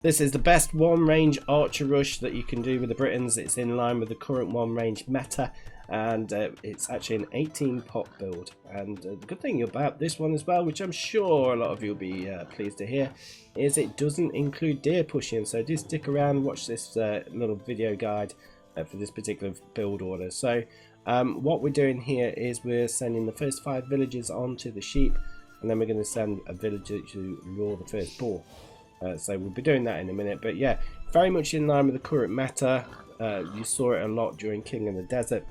This is the best one-range archer rush that you can do with the Britons. It's in line with the current one-range meta, and it's actually an 18 pop build. And the good thing about this one as well, which I'm sure a lot of you will be pleased to hear, is it doesn't include deer pushing. So do stick around and watch this little video guide for this particular build order. So what we're doing here is we're sending the first 5 villagers onto the sheep, and then we're going to send a villager to lure the first boar. So we'll be doing that in a minute, but yeah, very much in line with the current meta. You saw it a lot during King in the Desert.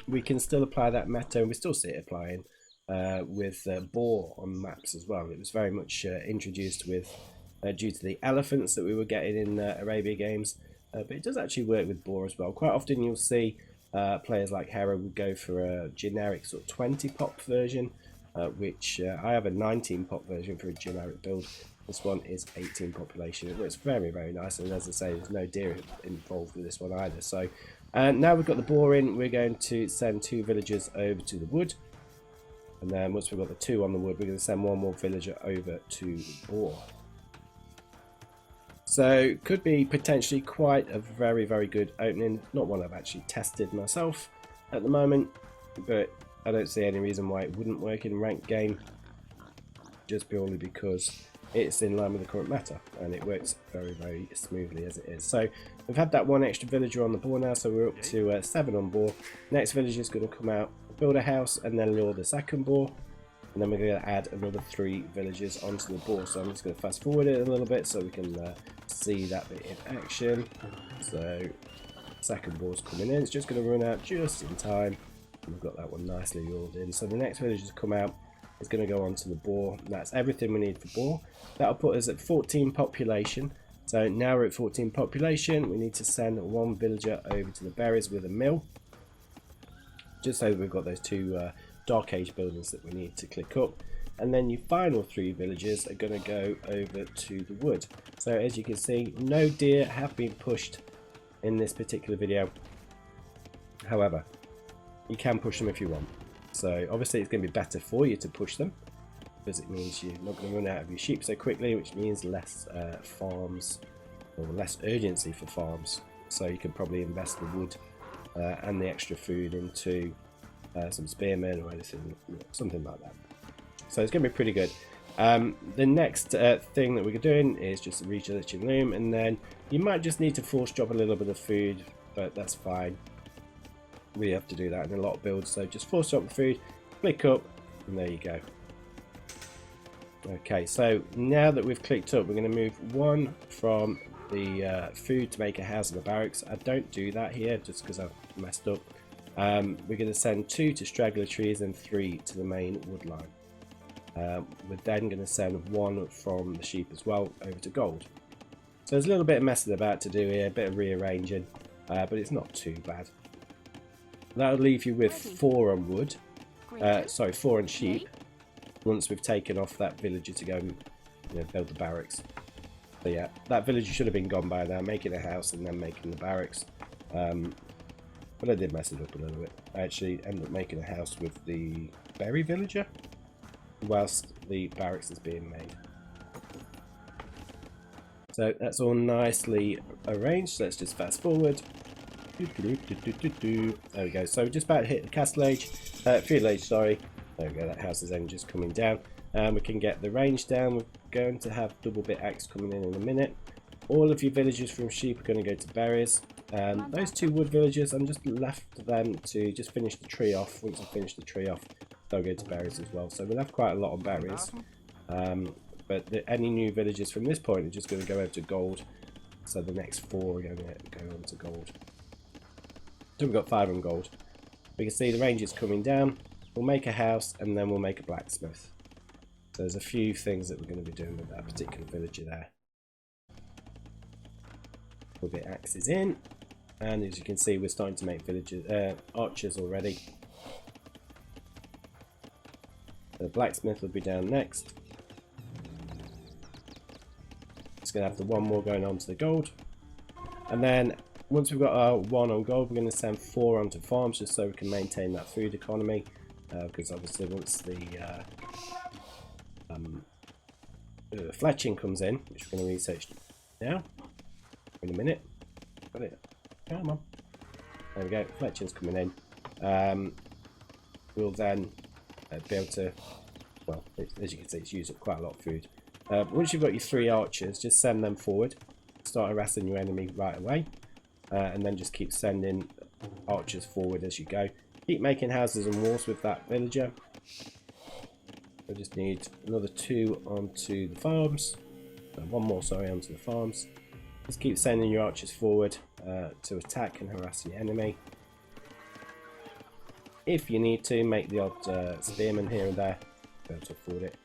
We can still apply that meta, and we still see it applying with boar on maps as well. It was very much introduced with due to the elephants that we were getting in Arabia games, but it does actually work with boar as well. Quite often you'll see players like Hera would go for a generic sort of 20 pop version, which I have a 19 pop version for a generic build. This one is 18 population. It looks very, very nice, and as I say, there's no deer involved with this one either. So now we've got the boar in, we're going to send 2 villagers over to the wood, and then once we've got the 2 on the wood, we're going to send 1 more villager over to the boar. So could be potentially quite a very, very good opening. Not one I've actually tested myself at the moment, but I don't see any reason why it wouldn't work in a ranked game, just purely because it's in line with the current meta and it works very, very smoothly as it is. So we've had that 1 extra villager on the boar now, so we're up to 7 on boar. Next villager is going to come out, build a house, and then lure the second boar, and then we're going to add another 3 villagers onto the boar. So I'm just going to fast forward it a little bit so we can see that bit in action. So second boar's coming in, it's just going to run out just in time, and we've got that one nicely lured in. So the next villager to come out is going to go onto the boar. That's everything we need for boar. That'll put us at 14 population. So now we're at 14 population. We need to send 1 villager over to the berries with a mill, just so we've got those 2 Dark Age buildings that we need to click up. And then your final 3 villagers are going to go over to the wood. So as you can see, no deer have been pushed in this particular video. However, you can push them if you want. So obviously it's going to be better for you to push them, because it means you're not going to run out of your sheep so quickly, which means less farms, or less urgency for farms. So you can probably invest the wood and the extra food into some spearmen or anything, something like that. So it's going to be pretty good. The next thing that we're doing is just researching loom, and then you might just need to force drop a little bit of food, but that's fine. We have to do that in a lot of builds, so just force drop the food, click up, and there you go. Okay, so now that we've clicked up, we're going to move 1 from the food to make a house in the barracks. I don't do that here just because I've messed up. We're going to send 2 to straggler trees and 3 to the main wood line. We're then going to send 1 from the sheep as well over to gold. So there's a little bit of messing about to do here, a bit of rearranging, but it's not too bad. That'll leave you with 4 on wood, 4 on sheep, once we've taken off that villager to go and build the barracks. So yeah, that villager should have been gone by now, making a house and then making the barracks. But I did mess it up a little bit. I actually ended up making a house with the berry villager whilst the barracks is being made. So that's all nicely arranged. So let's just fast forward. There we go. So we're just about to hit the castle age, field age, sorry. There we go, that house is then just coming down. We can get the range down. We're going to have double bit axe coming in a minute. All of your villagers from sheep are going to go to berries. Those 2 wood villagers, I'm just left them to just finish the tree off. Once I finish the tree off, they'll go to berries as well. So we'll have quite a lot of berries. But any new villagers from this point are just going to go over to gold. So the next 4 are going to go on to gold. So we've got 5 on gold. We can see the range is coming down. We'll make a house and then we'll make a blacksmith. So there's a few things that we're going to be doing with that particular villager there. We'll get axes in, and as you can see, we're starting to make villagers, archers already. The blacksmith will be down next. It's going to have the 1 more going on to the gold, and then once we've got our 1 on gold, we're going to send 4 onto farms just so we can maintain that food economy. Because obviously once the fletching comes in, which we're going to research now. In a minute. Got it. Come on. There we go. Fletcher's coming in. We'll then be able to, well, as you can see, it's used up quite a lot of food. Once you've got your 3 archers, just send them forward. Start harassing your enemy right away. And then just keep sending archers forward as you go. Keep making houses and walls with that villager. We just need another 2 onto the farms. 1 more, sorry, onto the farms. Just keep sending your archers forward to attack and harass your enemy. If you need to, make the odd spearman here and there. Be able to afford it.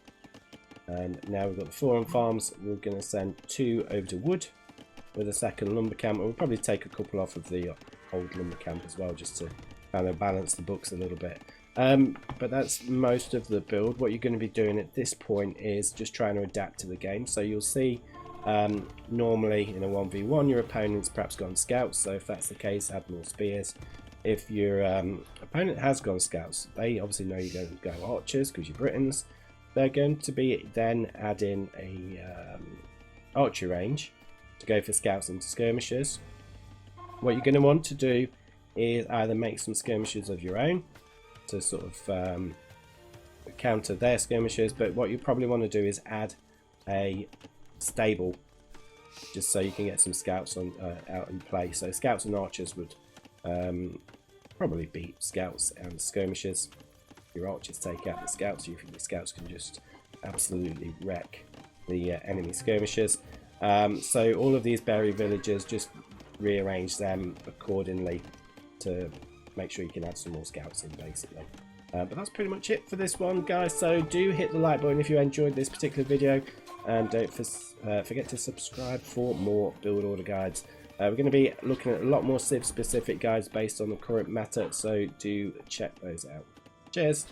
And now we've got the 4 on farms. We're going to send 2 over to wood with a second lumber camp. We'll probably take a couple off of the old lumber camp as well, just to kind of balance the books a little bit. But that's most of the build. What you're going to be doing at this point is just trying to adapt to the game. So you'll see normally in a 1v1 your opponent's perhaps gone scouts, so if that's the case, add more spears. If your opponent has gone scouts, they obviously know you're going to go archers because you're Britons. They're going to be then adding a archer range to go for scouts into skirmishers. What you're going to want to do is either make some skirmishers of your own to sort of counter their skirmishers, but what you probably want to do is add a stable just so you can get some scouts on out in play. So scouts and archers would probably beat scouts and skirmishers. Your archers take out the scouts, your scouts can just absolutely wreck the enemy skirmishers. So all of these berry villagers, just rearrange them accordingly to make sure you can add some more scouts in, basically. But that's pretty much it for this one, guys. So do hit the like button if you enjoyed this particular video, and don't forget to subscribe for more build order guides. We're going to be looking at a lot more Civ specific guides based on the current meta, so do check those out. Cheers.